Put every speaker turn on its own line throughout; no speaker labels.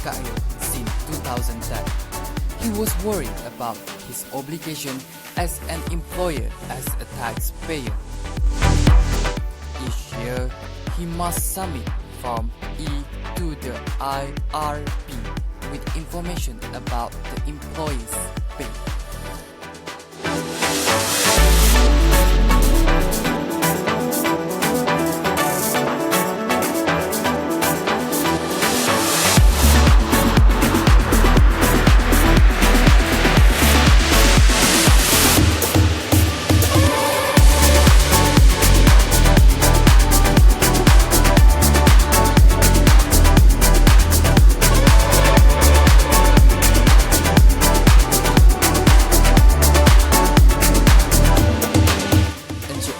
Mikhail since 2010. He was worried about his obligation as an employer as a taxpayer. Each year, he must submit Form E to the IRP with information about the employee's pay.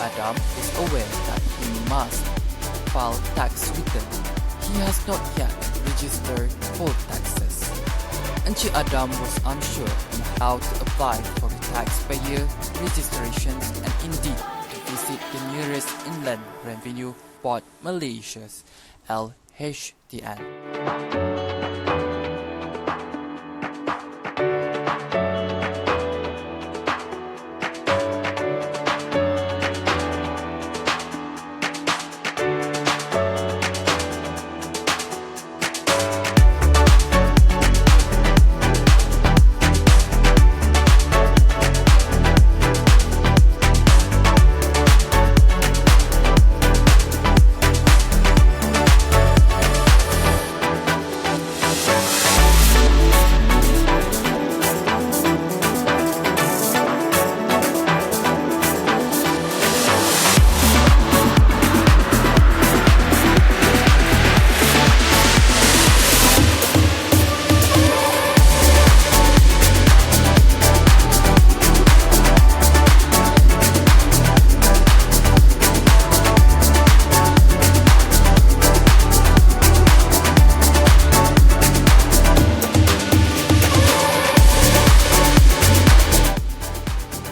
Adam is aware that he must file tax return. He has not yet registered for taxes. Encik Adam was unsure on how to apply for the taxpayer registrations and indeed to visit the nearest Inland Revenue Board Malaysia's LHDN.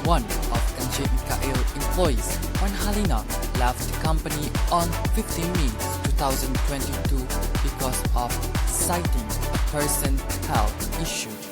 One of Encik Mikhail employees, Wan Halina, left the company on 15 May 2022 because of citing a personal health issue.